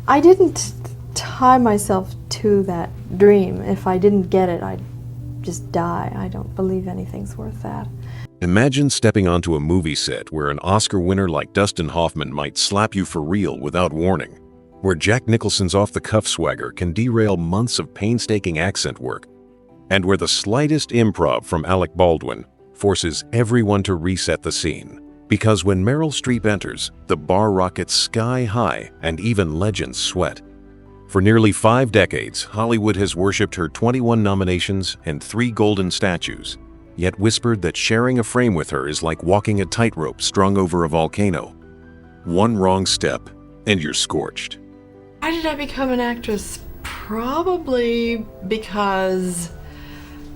I didn't tie myself to that dream. If I didn't get it, I'd just die. I don't believe anything's worth that. Imagine stepping onto a movie set where an Oscar winner like Dustin Hoffman might slap you for real without warning, where Jack Nicholson's off-the-cuff swagger can derail months of painstaking accent work, and where the slightest improv from Alec Baldwin forces everyone to reset the scene. Because when Meryl Streep enters, the bar rockets sky high and even legends sweat. For nearly 5 decades, Hollywood has worshipped her 21 nominations and 3 golden statues, yet whispered that sharing a frame with her is like walking a tightrope strung over a volcano. One wrong step, and you're scorched. Why did I become an actress? Probably because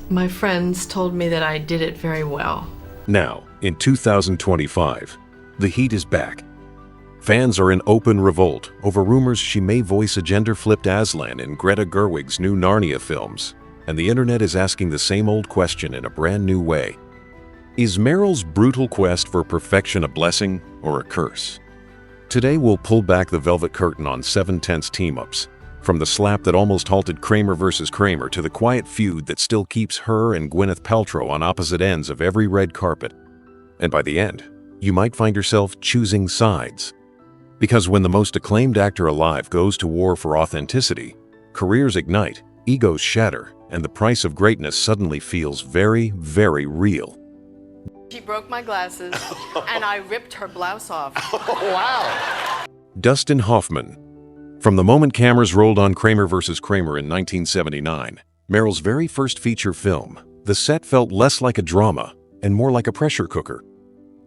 my friends told me that I did it very well. Now, in 2025, the heat is back. Fans are in open revolt over rumors she may voice a gender-flipped Aslan in Greta Gerwig's new Narnia films, and the internet is asking the same old question in a brand new way. Is Meryl's brutal quest for perfection a blessing or a curse? Today we'll pull back the velvet curtain on 7 tense team-ups, from the slap that almost halted Kramer versus Kramer to the quiet feud that still keeps her and Gwyneth Paltrow on opposite ends of every red carpet. And by the end, you might find yourself choosing sides. Because when the most acclaimed actor alive goes to war for authenticity, careers ignite, egos shatter, and the price of greatness suddenly feels very, very real. She broke my glasses and I ripped her blouse off. Wow. Dustin Hoffman. From the moment cameras rolled on Kramer vs. Kramer in 1979, Meryl's very first feature film, the set felt less like a drama and more like a pressure cooker.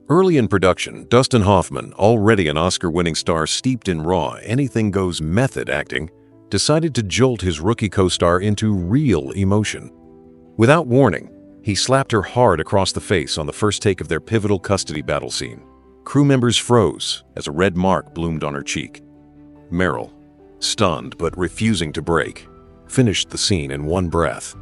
Early in production, Dustin Hoffman, already an Oscar-winning star steeped in raw, anything-goes method acting, decided to jolt his rookie co-star into real emotion. Without warning, he slapped her hard across the face on the first take of their pivotal custody battle scene. Crew members froze as a red mark bloomed on her cheek. Meryl, stunned but refusing to break, finished the scene in one breath.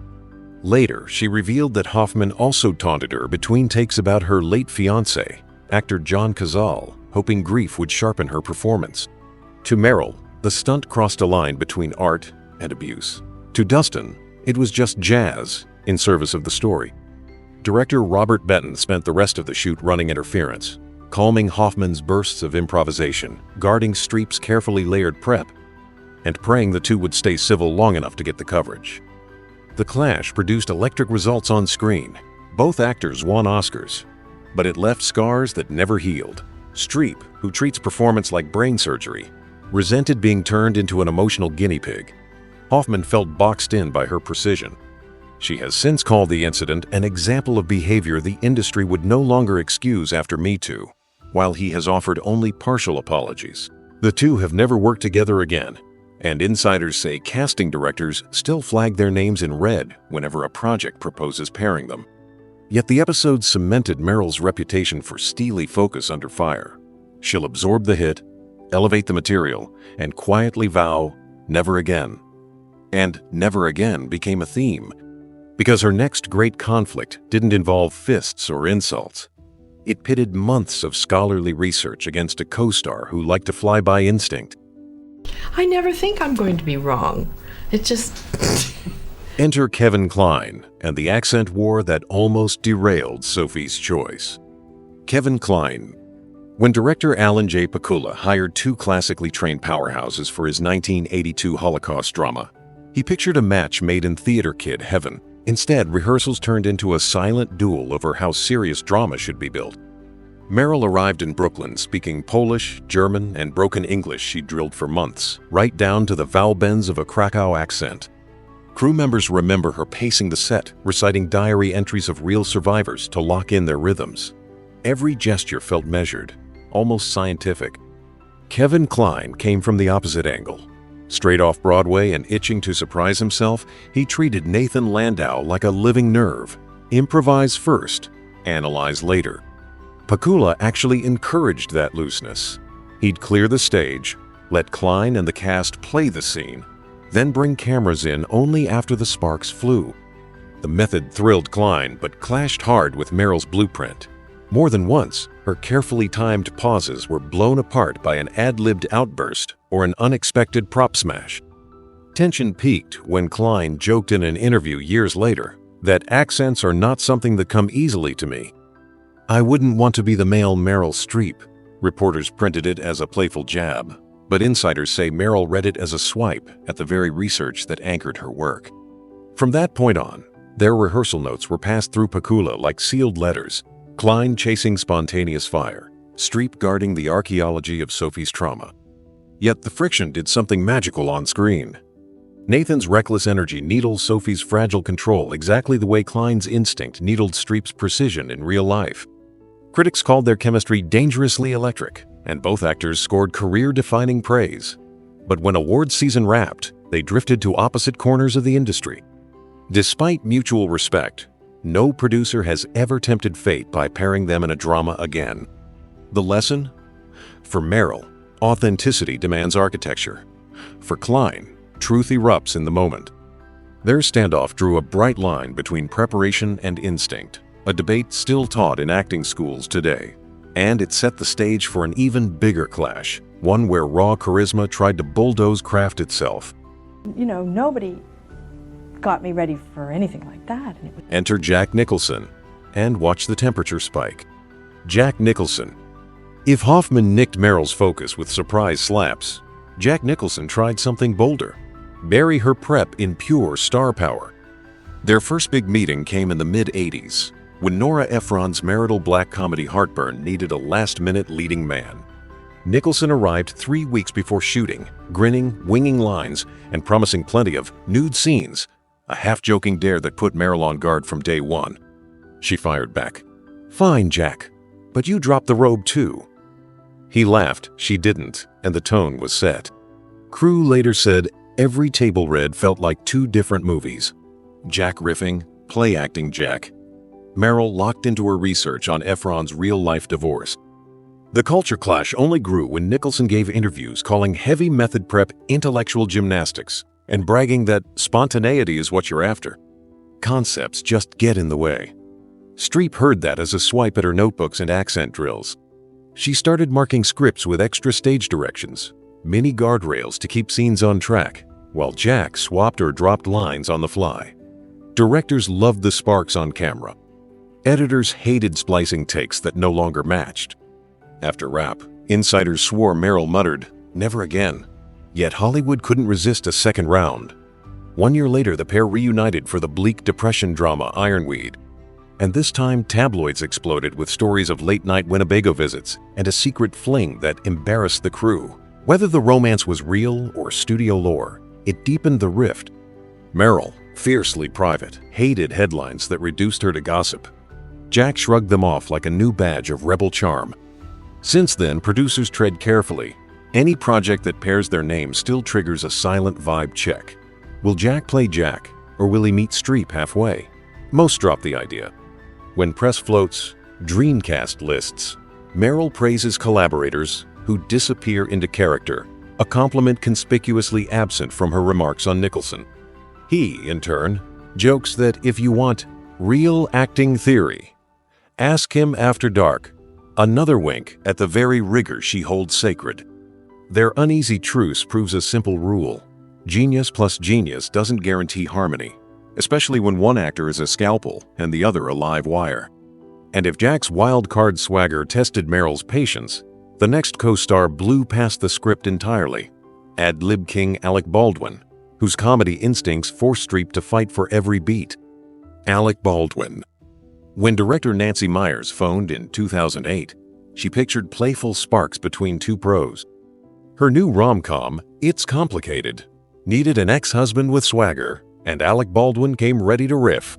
Later, she revealed that Hoffman also taunted her between takes about her late fiancé, actor John Cazale, hoping grief would sharpen her performance. To Meryl, the stunt crossed a line between art and abuse. To Dustin, it was just jazz in service of the story. Director Robert Benton spent the rest of the shoot running interference, calming Hoffman's bursts of improvisation, guarding Streep's carefully layered prep, and praying the two would stay civil long enough to get the coverage. The clash produced electric results on screen. Both actors won Oscars, but it left scars that never healed. Streep, who treats performance like brain surgery, resented being turned into an emotional guinea pig. Hoffman felt boxed in by her precision. She has since called the incident an example of behavior the industry would no longer excuse after Me Too, while he has offered only partial apologies. The two have never worked together again, and insiders say casting directors still flag their names in red whenever a project proposes pairing them. Yet the episode cemented Meryl's reputation for steely focus under fire. She'll absorb the hit, elevate the material, and quietly vow, never again. And never again became a theme, because her next great conflict didn't involve fists or insults. It pitted months of scholarly research against a co-star who liked to fly by instinct. I never think I'm going to be wrong. It just... Enter Kevin Kline and the accent war that almost derailed Sophie's Choice. Kevin Kline. When director Alan J. Pakula hired 2 classically trained powerhouses for his 1982 Holocaust drama, he pictured a match made in theater kid heaven. Instead, rehearsals turned into a silent duel over how serious drama should be built. Meryl arrived in Brooklyn speaking Polish, German, and broken English she'd drilled for months, right down to the vowel bends of a Krakow accent. Crew members remember her pacing the set, reciting diary entries of real survivors to lock in their rhythms. Every gesture felt measured, almost scientific. Kevin Kline came from the opposite angle. Straight off Broadway and itching to surprise himself, he treated Nathan Landau like a living nerve. Improvise first, analyze later. Pakula actually encouraged that looseness. He'd clear the stage, let Kline and the cast play the scene, then bring cameras in only after the sparks flew. The method thrilled Kline, but clashed hard with Meryl's blueprint. More than once, her carefully timed pauses were blown apart by an ad-libbed outburst or an unexpected prop smash. Tension peaked when Klein joked in an interview years later that accents are not something that come easily to me. "I wouldn't want to be the male Meryl Streep." Reporters printed it as a playful jab, but insiders say Meryl read it as a swipe at the very research that anchored her work. From that point on, their rehearsal notes were passed through Pakula like sealed letters, Klein chasing spontaneous fire, Streep guarding the archaeology of Sophie's trauma. Yet the friction did something magical on screen. Nathan's reckless energy needles Sophie's fragile control exactly the way Klein's instinct needled Streep's precision in real life. Critics called their chemistry dangerously electric, and both actors scored career-defining praise. But when awards season wrapped, they drifted to opposite corners of the industry. Despite mutual respect, no producer has ever tempted fate by pairing them in a drama again. The lesson? For Meryl, authenticity demands architecture. For Klein, truth erupts in the moment. Their standoff drew a bright line between preparation and instinct, a debate still taught in acting schools today. And it set the stage for an even bigger clash, one where raw charisma tried to bulldoze craft itself. Nobody got me ready for anything like that. Enter Jack Nicholson, and watch the temperature spike. Jack Nicholson. If Hoffman nicked Meryl's focus with surprise slaps, Jack Nicholson tried something bolder. Bury her prep in pure star power. Their first big meeting came in the mid-'80s, when Nora Ephron's marital black comedy Heartburn needed a last-minute leading man. Nicholson arrived 3 weeks before shooting, grinning, winging lines, and promising plenty of nude scenes, a half-joking dare that put Meryl on guard from day one. She fired back, "Fine, Jack, but you dropped the robe too." He laughed, she didn't, and the tone was set. Crew later said every table read felt like two different movies. Jack riffing, play-acting Jack. Meryl locked into her research on Ephron's real-life divorce. The culture clash only grew when Nicholson gave interviews calling heavy method prep intellectual gymnastics and bragging that spontaneity is what you're after. Concepts just get in the way. Streep heard that as a swipe at her notebooks and accent drills. She started marking scripts with extra stage directions, mini guardrails to keep scenes on track, while Jack swapped or dropped lines on the fly. Directors loved the sparks on camera. Editors hated splicing takes that no longer matched. After wrap, insiders swore Meryl muttered, "Never again." Yet Hollywood couldn't resist a second round. 1 year later, the pair reunited for the bleak depression drama Ironweed. And this time, tabloids exploded with stories of late-night Winnebago visits and a secret fling that embarrassed the crew. Whether the romance was real or studio lore, it deepened the rift. Meryl, fiercely private, hated headlines that reduced her to gossip. Jack shrugged them off like a new badge of rebel charm. Since then, producers tread carefully. Any project that pairs their names still triggers a silent vibe check. Will Jack play Jack, or will he meet Streep halfway? Most drop the idea. When press floats Dreamcast lists, Meryl praises collaborators who disappear into character, a compliment conspicuously absent from her remarks on Nicholson. He, in turn, jokes that if you want real acting theory, ask him after dark, another wink at the very rigor she holds sacred. Their uneasy truce proves a simple rule. Genius plus genius doesn't guarantee harmony, especially when one actor is a scalpel and the other a live wire. And if Jack's wild card swagger tested Meryl's patience, the next co-star blew past the script entirely. Ad-lib king Alec Baldwin, whose comedy instincts forced Streep to fight for every beat. Alec Baldwin. When director Nancy Meyers phoned in 2008, she pictured playful sparks between two pros. Her new rom-com, It's Complicated, needed an ex-husband with swagger, and Alec Baldwin came ready to riff.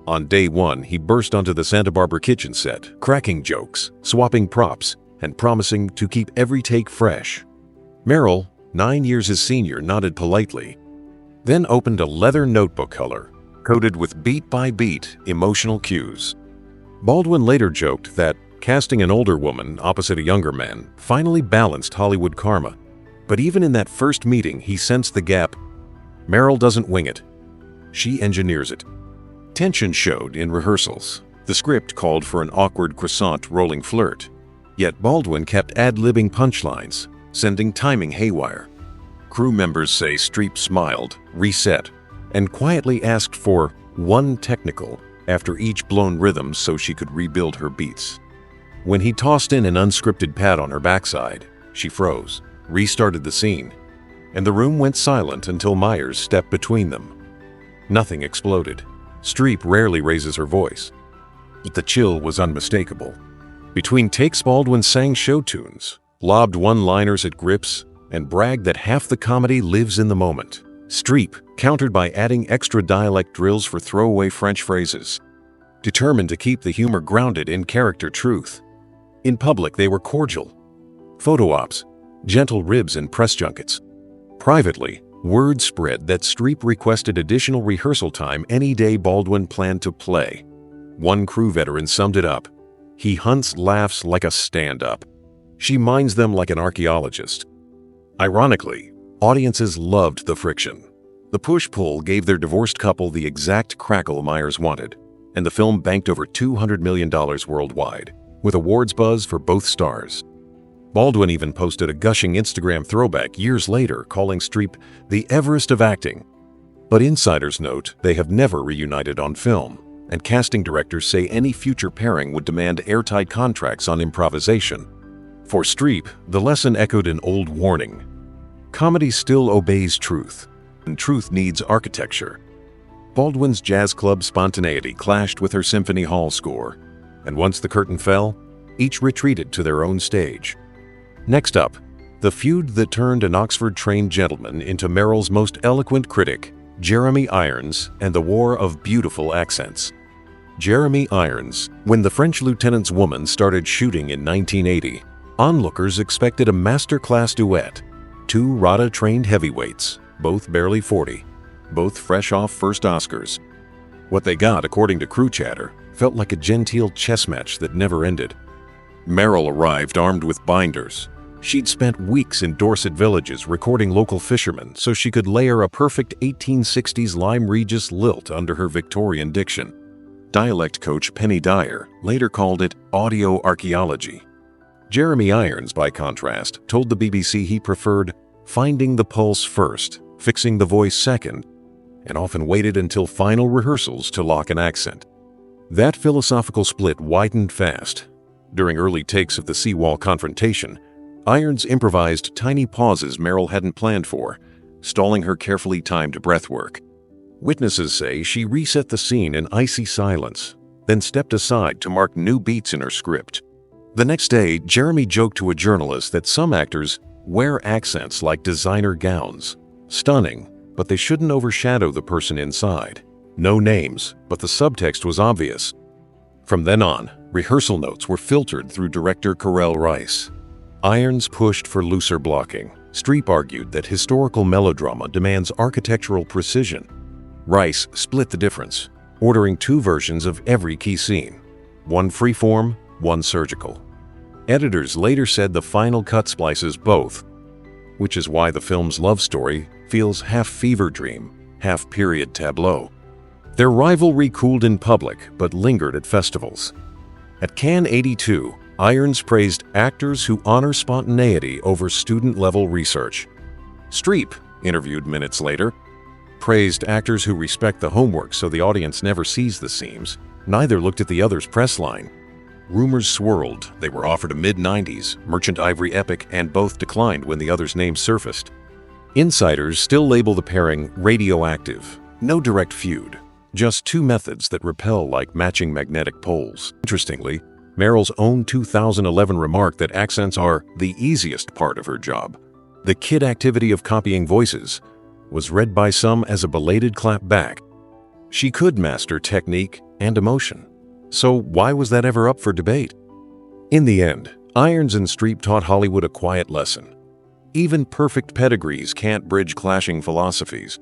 On day one, he burst onto the Santa Barbara kitchen set, cracking jokes, swapping props, and promising to keep every take fresh. Meryl, 9 years his senior, nodded politely, then opened a leather notebook color, coated with beat-by-beat emotional cues. Baldwin later joked that casting an older woman opposite a younger man finally balanced Hollywood karma. But even in that first meeting, he sensed the gap. Meryl doesn't wing it. She engineers it. Tension showed in rehearsals. The script called for an awkward croissant rolling flirt. Yet Baldwin kept ad-libbing punchlines, sending timing haywire. Crew members say Streep smiled, reset, and quietly asked for one technical after each blown rhythm so she could rebuild her beats. When he tossed in an unscripted pat on her backside, she froze, restarted the scene, and the room went silent until Myers stepped between them. Nothing exploded. Streep rarely raises her voice, but the chill was unmistakable. Between takes, Baldwin sang show tunes, lobbed one-liners at grips, and bragged that half the comedy lives in the moment. Streep countered by adding extra dialect drills for throwaway French phrases, determined to keep the humor grounded in character truth. In public, they were cordial. Photo ops, gentle ribs and press junkets. Privately, word spread that Streep requested additional rehearsal time any day Baldwin planned to play. One crew veteran summed it up: "He hunts laughs like a stand-up. She mines them like an archaeologist." Ironically, audiences loved the friction. The push-pull gave their divorced couple the exact crackle Myers wanted, and the film banked over $200 million worldwide, with awards buzz for both stars. Baldwin even posted a gushing Instagram throwback years later calling Streep the Everest of acting. But insiders note they have never reunited on film, and casting directors say any future pairing would demand airtight contracts on improvisation. For Streep, the lesson echoed an old warning: comedy still obeys truth, and truth needs architecture. Baldwin's jazz club spontaneity clashed with her symphony hall score, and once the curtain fell, each retreated to their own stage. Next up, the feud that turned an Oxford-trained gentleman into Meryl's most eloquent critic, Jeremy Irons, and the War of Beautiful Accents. Jeremy Irons. When The French Lieutenant's Woman started shooting in 1980, onlookers expected a masterclass duet. Two RADA-trained heavyweights, both barely 40, both fresh off first Oscars. What they got, according to crew chatter, felt like a genteel chess match that never ended. Meryl arrived armed with binders. She'd spent weeks in Dorset villages recording local fishermen so she could layer a perfect 1860s Lyme Regis lilt under her Victorian diction. Dialect coach Penny Dyer later called it audio archaeology. Jeremy Irons, by contrast, told the BBC he preferred finding the pulse first, fixing the voice second, and often waited until final rehearsals to lock an accent. That philosophical split widened fast. During early takes of the seawall confrontation, Irons improvised tiny pauses Meryl hadn't planned for, stalling her carefully timed breathwork. Witnesses say she reset the scene in icy silence, then stepped aside to mark new beats in her script. The next day, Jeremy joked to a journalist that some actors wear accents like designer gowns. Stunning, but they shouldn't overshadow the person inside. No names, but the subtext was obvious. From then on, rehearsal notes were filtered through director Carell Rice. Irons pushed for looser blocking. Streep argued that historical melodrama demands architectural precision. Rice split the difference, ordering two versions of every key scene, one freeform, one surgical. Editors later said the final cut splices both, which is why the film's love story feels half fever dream, half period tableau. Their rivalry cooled in public but lingered at festivals. At Cannes '82, Irons praised actors who honor spontaneity over student-level research. Streep, interviewed minutes later, praised actors who respect the homework so the audience never sees the seams. Neither looked at the other's press line. Rumors swirled. They were offered a mid-90s Merchant Ivory epic, and both declined when the other's name surfaced. Insiders still label the pairing radioactive. No direct feud, just two methods that repel like matching magnetic poles. Interestingly, Meryl's own 2011 remark that accents are the easiest part of her job, the kid activity of copying voices, was read by some as a belated clap back. She could master technique and emotion. So why was that ever up for debate? In the end, Irons and Streep taught Hollywood a quiet lesson. Even perfect pedigrees can't bridge clashing philosophies.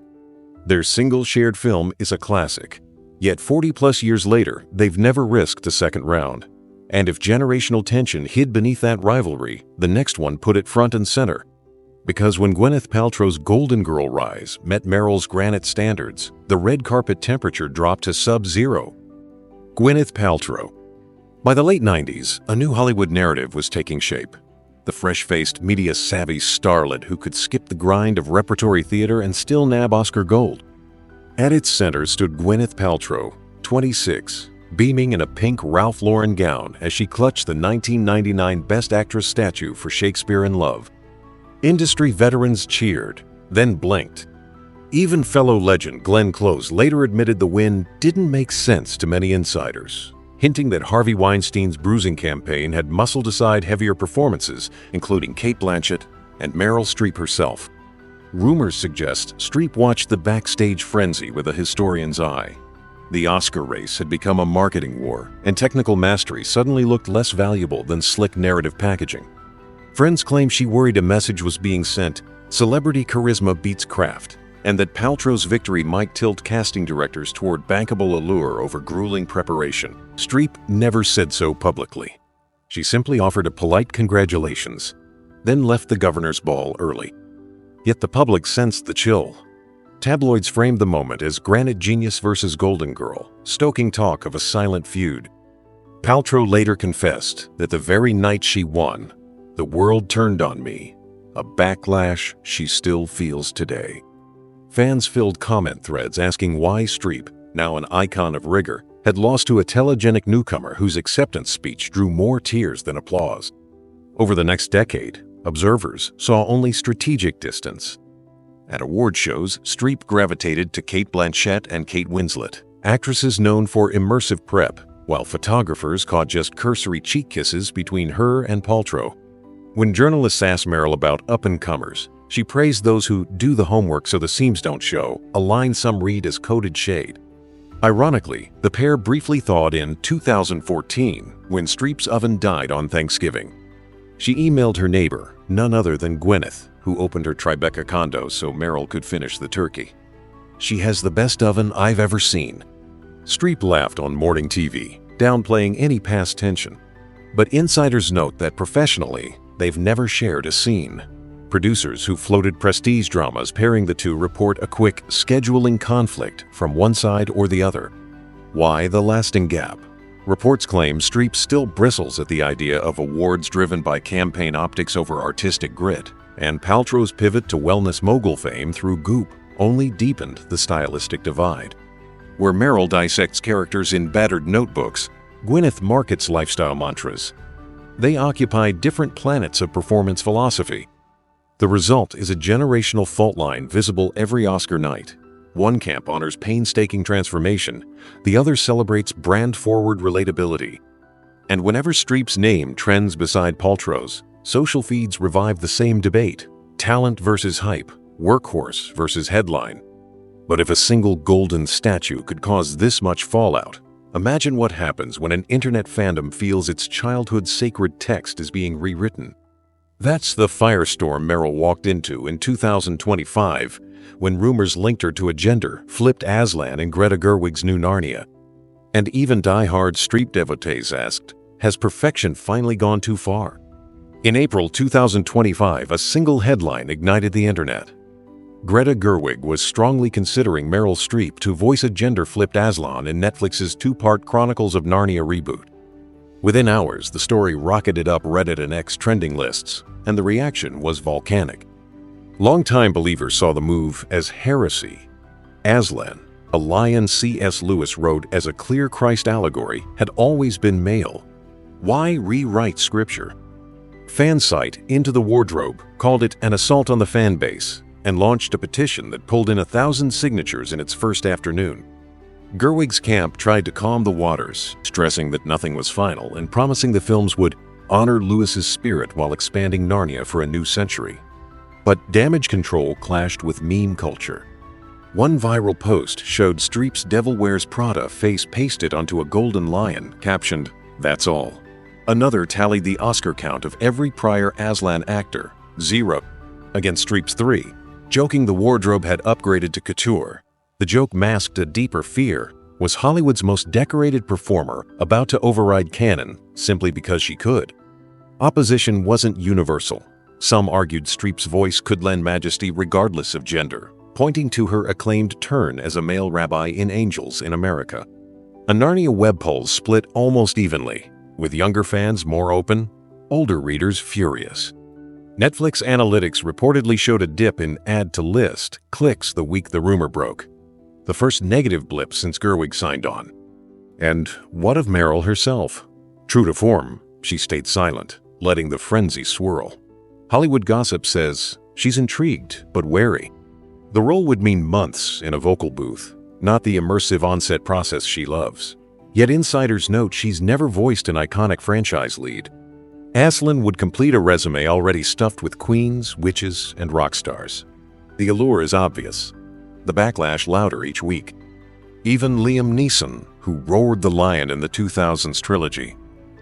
Their single shared film is a classic, yet 40-plus years later, they've never risked a second round. And if generational tension hid beneath that rivalry, the next one put it front and center. Because when Gwyneth Paltrow's Golden Girl rise met Meryl's granite standards, the red carpet temperature dropped to sub-zero. Gwyneth Paltrow. By the late 90s, a new Hollywood narrative was taking shape. the fresh-faced, media-savvy starlet who could skip the grind of repertory theater and still nab Oscar gold. At its center stood Gwyneth Paltrow, 26, beaming in a pink Ralph Lauren gown as she clutched the 1999 Best Actress statue for Shakespeare in Love. Industry veterans cheered, then blinked. Even fellow legend Glenn Close later admitted the win didn't make sense to many insiders, hinting that Harvey Weinstein's bruising campaign had muscled aside heavier performances, including Cate Blanchett and Meryl Streep herself. Rumors suggest Streep watched the backstage frenzy with a historian's eye. The Oscar race had become a marketing war, and technical mastery suddenly looked less valuable than slick narrative packaging. Friends claim she worried a message was being sent, celebrity charisma beats craft, and that Paltrow's victory might tilt casting directors toward bankable allure over grueling preparation. Streep never said so publicly. She simply offered a polite congratulations, then left the governor's ball early. Yet the public sensed the chill. Tabloids framed the moment as Granite Genius versus Golden Girl, stoking talk of a silent feud. Paltrow later confessed that the very night she won, the world turned on me, a backlash she still feels today. Fans filled comment threads asking why Streep, now an icon of rigor, had lost to a telegenic newcomer whose acceptance speech drew more tears than applause. Over the next decade, observers saw only strategic distance. At award shows, Streep gravitated to Cate Blanchett and Kate Winslet, actresses known for immersive prep, while photographers caught just cursory cheek kisses between her and Paltrow. When journalists asked Meryl about up-and-comers, she praised those who do the homework so the seams don't show, a line some read as coded shade. Ironically, the pair briefly thawed in 2014 when Streep's oven died on Thanksgiving. She emailed her neighbor, none other than Gwyneth, who opened her Tribeca condo so Meryl could finish the turkey. "She has the best oven I've ever seen." Streep laughed on morning TV, downplaying any past tension. But insiders note that professionally, they've never shared a scene. Producers who floated prestige dramas pairing the two report a quick scheduling conflict from one side or the other. Why the lasting gap? Reports claim Streep still bristles at the idea of awards driven by campaign optics over artistic grit, and Paltrow's pivot to wellness mogul fame through Goop only deepened the stylistic divide. Where Meryl dissects characters in battered notebooks, Gwyneth markets lifestyle mantras. They occupy different planets of performance philosophy. The result is a generational fault line visible every Oscar night. One camp honors painstaking transformation, the other celebrates brand-forward relatability. And whenever Streep's name trends beside Paltrow's, social feeds revive the same debate: talent versus hype, workhorse versus headline. But if a single golden statue could cause this much fallout, imagine what happens when an internet fandom feels its childhood's sacred text is being rewritten. That's the firestorm Meryl walked into in 2025 when rumors linked her to a gender-flipped Aslan in Greta Gerwig's new Narnia. And even die-hard Streep devotees asked, has perfection finally gone too far? In April 2025, a single headline ignited the internet. Greta Gerwig was strongly considering Meryl Streep to voice a gender-flipped Aslan in Netflix's two-part Chronicles of Narnia reboot. Within hours, the story rocketed up Reddit and X trending lists, and the reaction was volcanic. Longtime believers saw the move as heresy. Aslan, a lion C.S. Lewis wrote as a clear Christ allegory, had always been male. Why rewrite scripture? Fan site Into the Wardrobe called it an assault on the fan base and launched a petition that pulled in 1,000 signatures in its first afternoon. Gerwig's camp tried to calm the waters, stressing that nothing was final and promising the films would honor Lewis's spirit while expanding Narnia for a new century. But damage control clashed with meme culture. One viral post showed Streep's Devil Wears Prada face pasted onto a golden lion, captioned, "That's all." Another tallied the Oscar count of every prior Aslan actor, 0, against Streep's 3, joking the wardrobe had upgraded to couture. The joke masked a deeper fear. Was Hollywood's most decorated performer about to override canon simply because she could? Opposition wasn't universal. Some argued Streep's voice could lend majesty regardless of gender, pointing to her acclaimed turn as a male rabbi in Angels in America. A Narnia web poll split almost evenly, with younger fans more open, older readers furious. Netflix analytics reportedly showed a dip in add to list clicks the week the rumor broke, the first negative blip since Gerwig signed on. And what of Meryl herself? True to form, she stayed silent, letting the frenzy swirl. Hollywood gossip says she's intrigued but wary. The role would mean months in a vocal booth, not the immersive on-set process she loves. Yet insiders note she's never voiced an iconic franchise lead. Aslan would complete a resume already stuffed with queens, witches, and rock stars. The allure is obvious, the backlash louder each week. Even Liam Neeson, who roared the lion in the 2000s trilogy,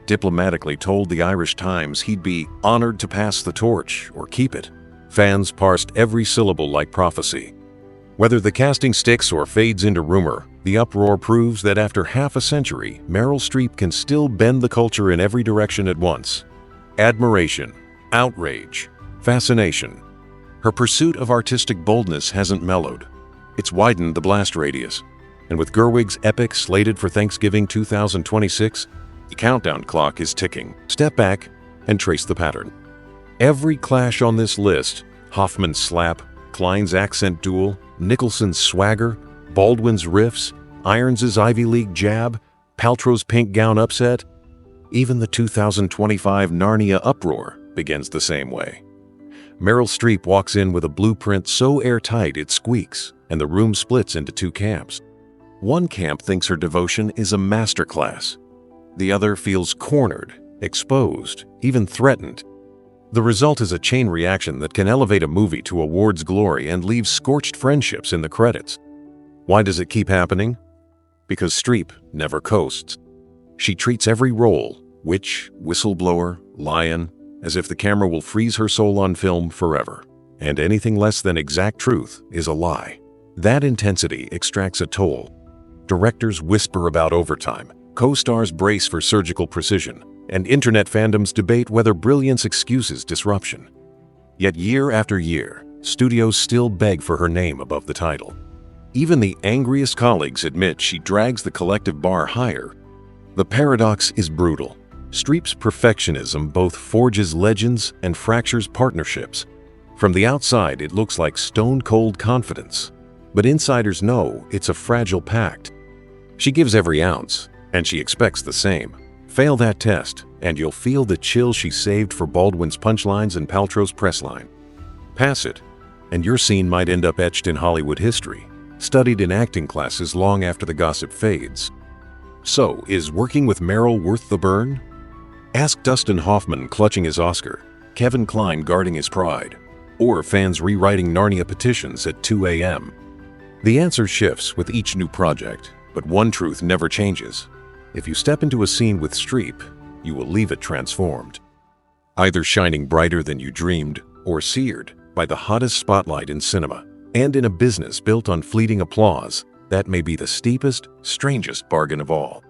diplomatically told the Irish Times he'd be honored to pass the torch or keep it. Fans parsed every syllable like prophecy. Whether the casting sticks or fades into rumor, the uproar proves that after half a century, Meryl Streep can still bend the culture in every direction at once. Admiration, outrage, fascination. Her pursuit of artistic boldness hasn't mellowed. It's widened the blast radius. And with Gerwig's epic slated for Thanksgiving 2026, the countdown clock is ticking. Step back and trace the pattern. Every clash on this list, Hoffman's slap, Klein's accent duel, Nicholson's swagger, Baldwin's riffs, Irons' Ivy League jab, Paltrow's pink gown upset, even the 2025 Narnia uproar begins the same way. Meryl Streep walks in with a blueprint so airtight it squeaks, and the room splits into two camps. One camp thinks her devotion is a masterclass. The other feels cornered, exposed, even threatened. The result is a chain reaction that can elevate a movie to awards glory and leave scorched friendships in the credits. Why does it keep happening? Because Streep never coasts. She treats every role, witch, whistleblower, lion, as if the camera will freeze her soul on film forever. And anything less than exact truth is a lie. That intensity extracts a toll. Directors whisper about overtime, co-stars brace for surgical precision, and internet fandoms debate whether brilliance excuses disruption. Yet year after year, studios still beg for her name above the title. Even the angriest colleagues admit she drags the collective bar higher. The paradox is brutal. Streep's perfectionism both forges legends and fractures partnerships. From the outside, it looks like stone-cold confidence, but insiders know it's a fragile pact. She gives every ounce, and she expects the same. Fail that test, and you'll feel the chill she saved for Baldwin's punchlines and Paltrow's press line. Pass it, and your scene might end up etched in Hollywood history, studied in acting classes long after the gossip fades. So, is working with Meryl worth the burn? Ask Dustin Hoffman clutching his Oscar, Kevin Kline guarding his pride, or fans rewriting Narnia petitions at 2 a.m. The answer shifts with each new project, but one truth never changes. If you step into a scene with Streep, you will leave it transformed. Either shining brighter than you dreamed, or seared by the hottest spotlight in cinema. And in a business built on fleeting applause, that may be the steepest, strangest bargain of all.